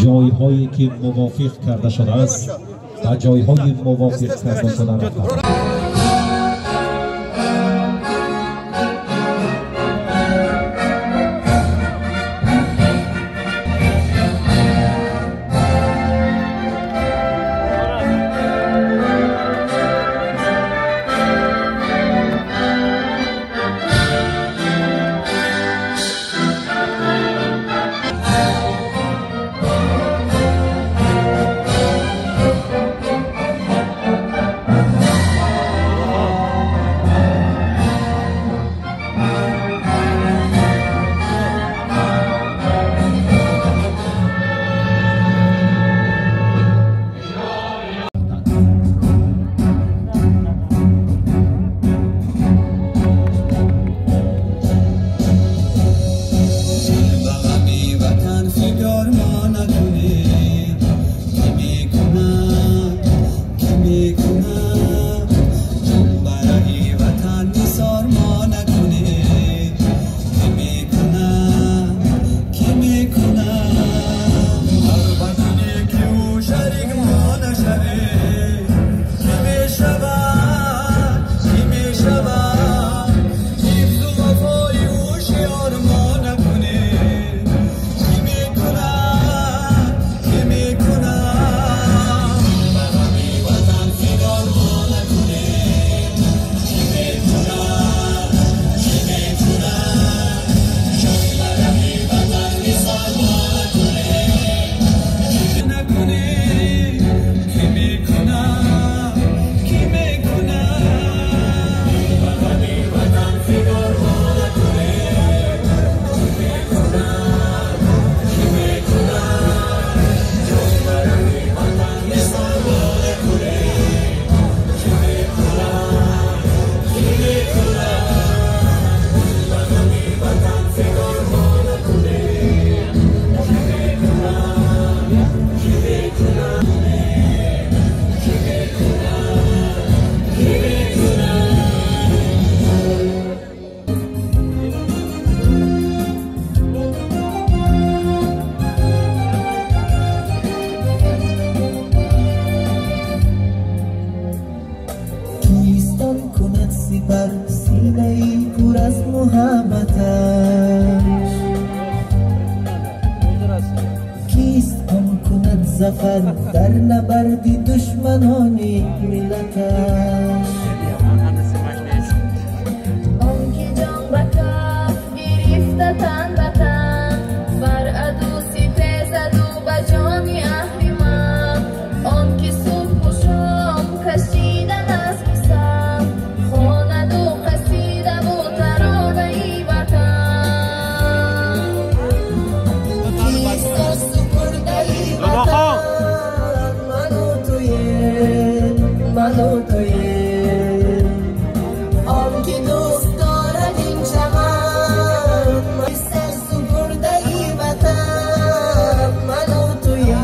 جایهایی که موافق کرده شده است و جایهای موافق کرده شده رفتند. زفر در نبرد دشمنان ملتش آن که جان به کف گرفته تن به تن بر عدو سپه زد و به جان اهریمن آن که صبح و شام کشیدن از قسم خواند و قصیده و ترانه ای وطن کیست از سپرده ای وطن من و تویه آن که دوست دارد این چمن سر سپرده ای وطن من و تویه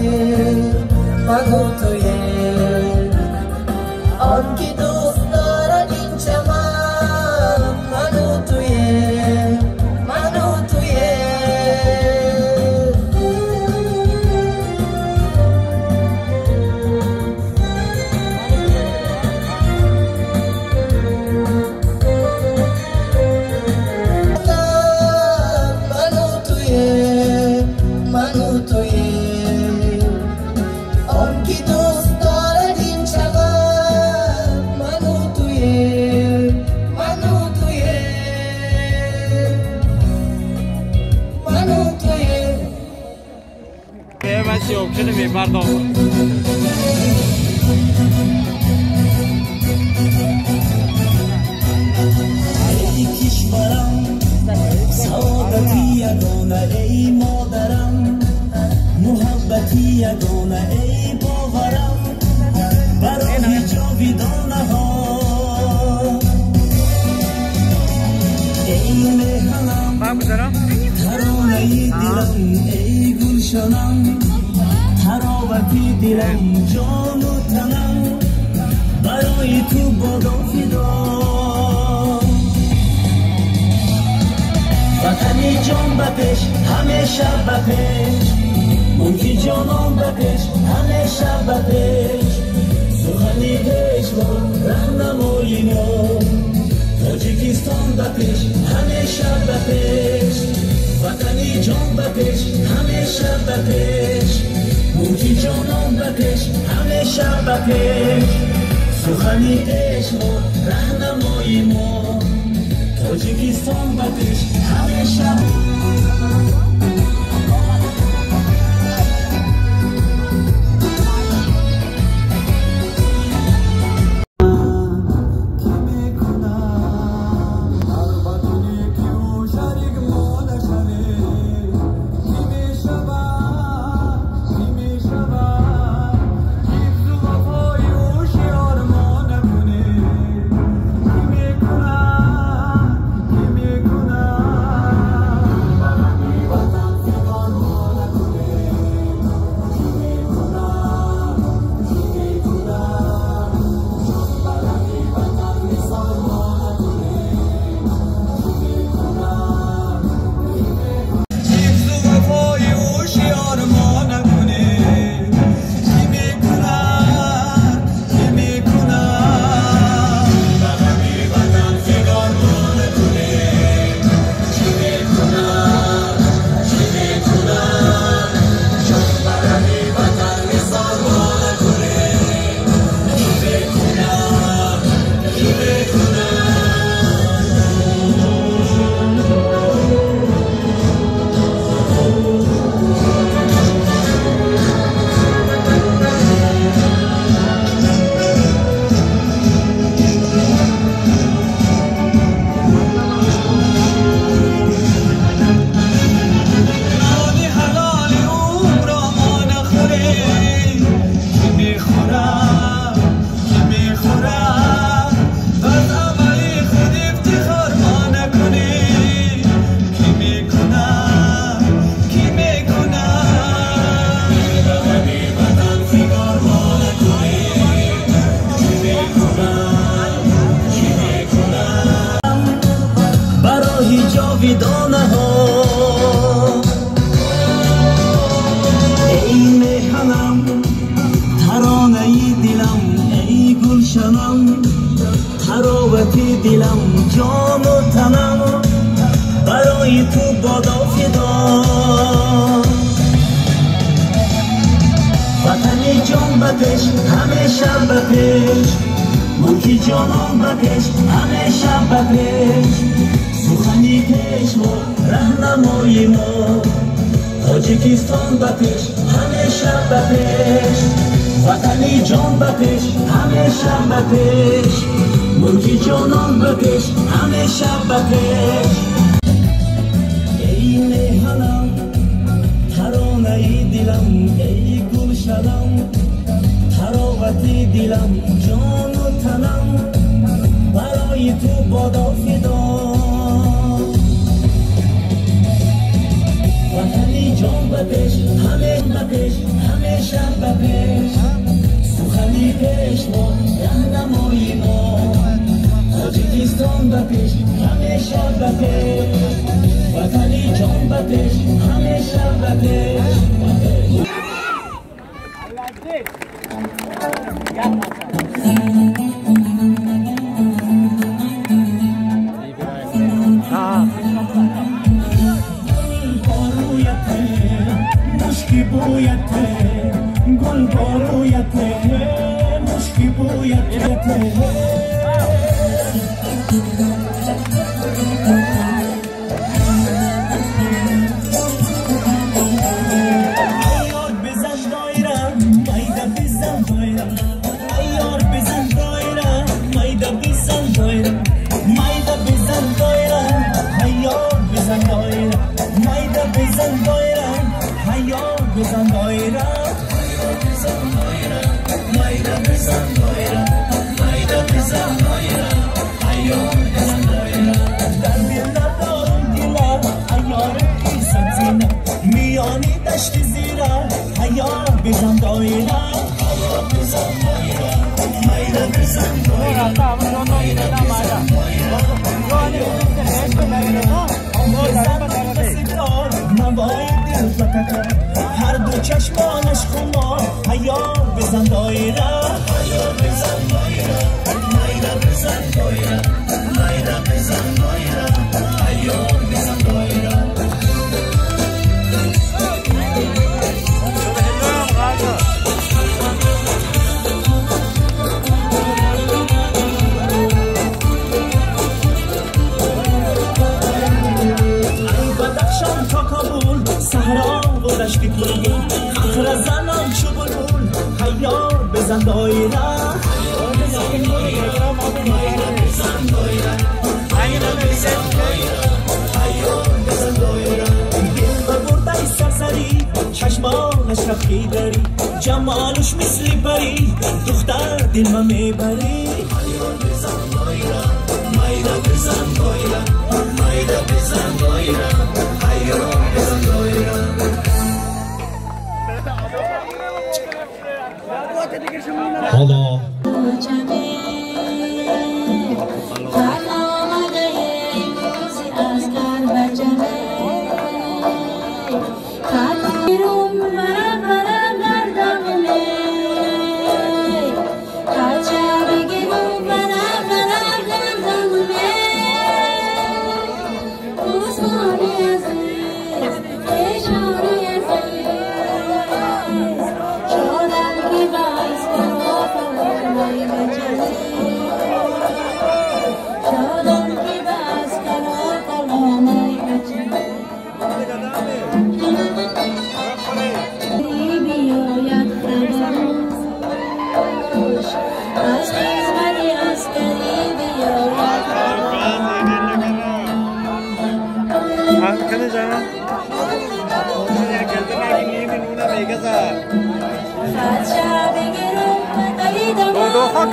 آن که دوست دارد این چمن من و تویه ای کشورم سعادتی یگانه ای مادرم محبتی یگانه ای باورم برای جاویدانه ها ای مهنم ترانه ای دلم ای گلشنم تراوتی دلم جان و تنم برای تو بادم فدا وطنی جان به پیش همیشه به پیش ملکی جانان بکش همیشه بکش سخنی پیشوا رهنمای ما تاجیکستان بکش همیشه بکش وطنی جان بکش همیشه بکش ملکی جانان بکش همیشه بکش سخنی پیشوا رهنمای ما تاجیکستان بکش همیشه دلم جان و تنم برای تو بادا فدا وطنی جان بکش همیشه بکش ملکی جانان بکش همیشه بکش سخنی پیشوا رهنمای ما تاجیکستان بکش همیشه بکش وطنی جان بکش همیشه بکش ملکی جانان بکش همیشه بکش ای مهنم ترانه دلم ای گلشنم تراوت دلم جان و تنم برای تو بادا فدا وطنی جان بکش همیشه بکش سخنی پیشوا رهنمای ما تاجیکستان بکش همیشه بکش وطنی جان بکش همیشه بکش مشکی بویته گل بارویته مشکی بویته میانی دشت زیرا حیا بزن دایره مایده بزن دایره هر دو چشمانش خمار عیار بزن دایره عیار بزن دایره مایره بزن دایره مایره بزن دایره عیار بزن دایره تا کابل صحرا و دشت پیگی خطر زنان چو بلبل حیار بزن دایره حیار بزن دایره مایره بزن دایره مایره بزن دایره حیار بزن دایره دل برده سرسری چشمانش رفتی بری جمالش مثل پری دختر دل ما میبری حیار بزن دایره مایره بزن دایره مایره بزن دایره حالا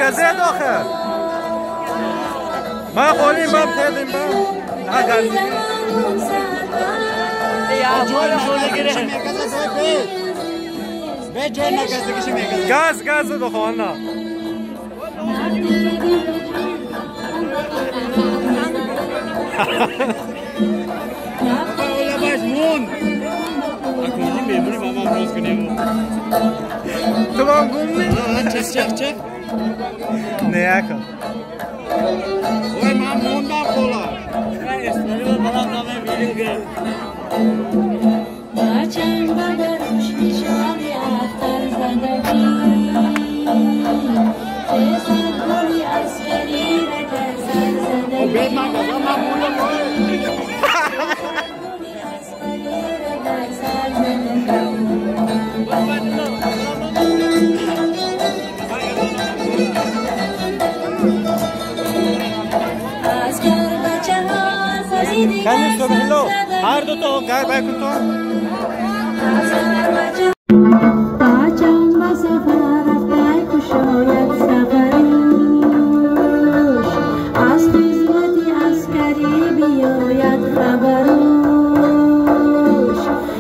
گزه داخل ما خوریم بام تیدیم بام ها گزه گاز گاز دو خوانا اولا باش مون اکنونی میمونی با ما امروز کنیم تو با هم گمنی؟ چه نه اکن اوی من موندم خولا اسمانی با بلام نامه ویدیو گرد چند بدرش نشانی اختر زندگی چیزن گلی اسکری رکر سر زندگی بید من گذار من موندم گلی اسکری رکر سر زندگی کنیش تو بهلو هر دو تو گر بکن تو باچم با سفر افتی کشاید سفروش از خدمتی عسکری بیاید خبروش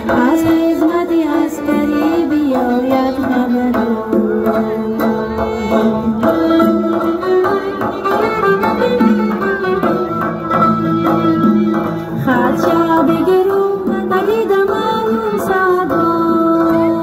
از خدمتی عسکری بیاید خبروش خرچه بگیرم ندیدم اون سعدا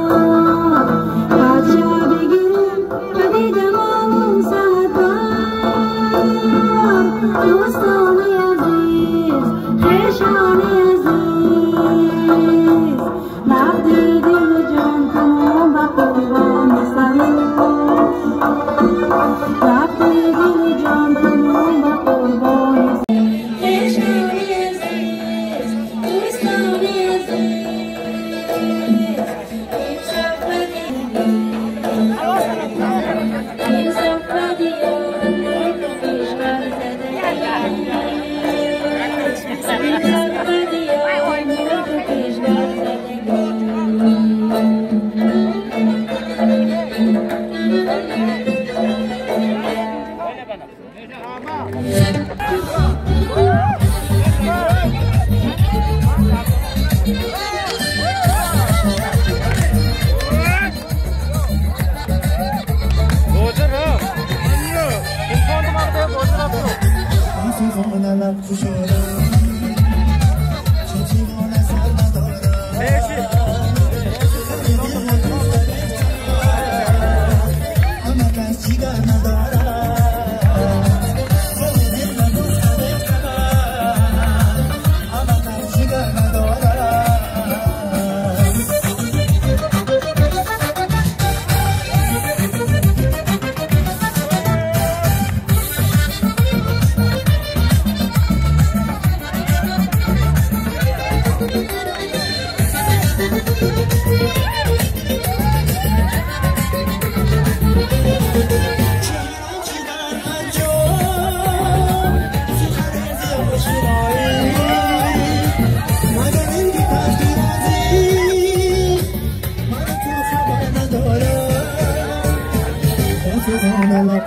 رفیقان لب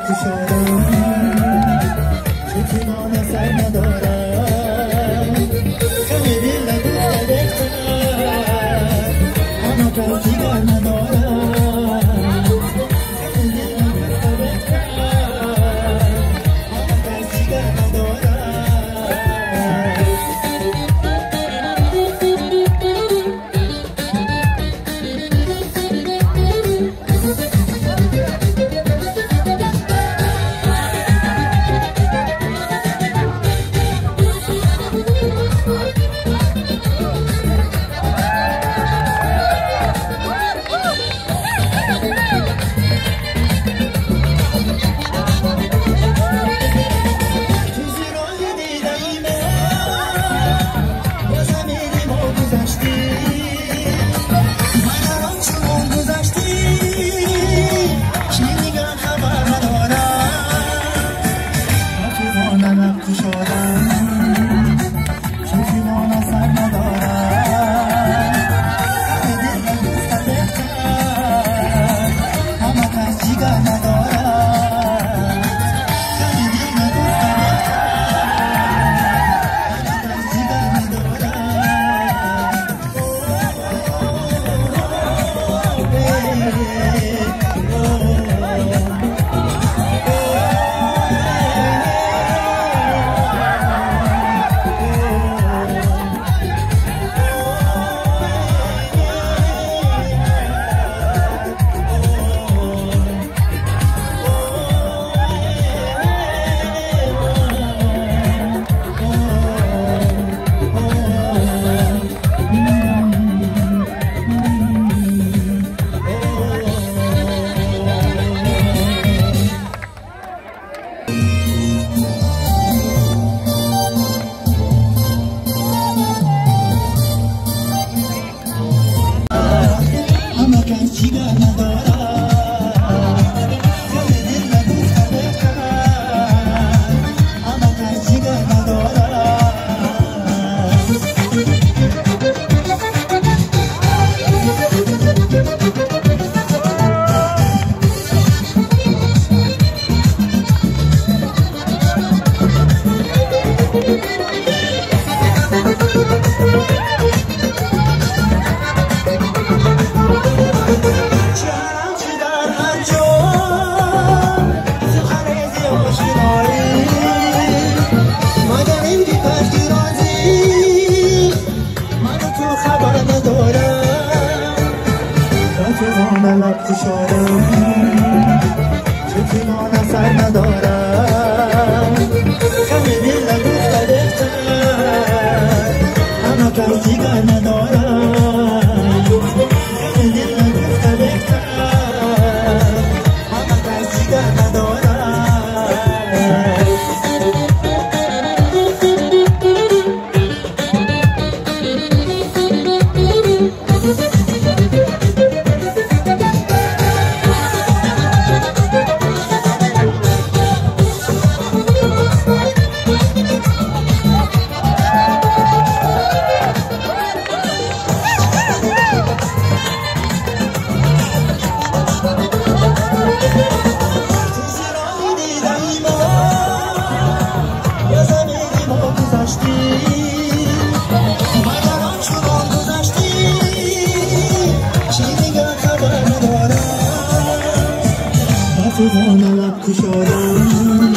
کشادم چطوران سر ندارم کمی دل نگفته بهتر اما کسی گر ندارم کمی دل نگفته بهتر اما کسی گر ندارم رفیقان لب کشادم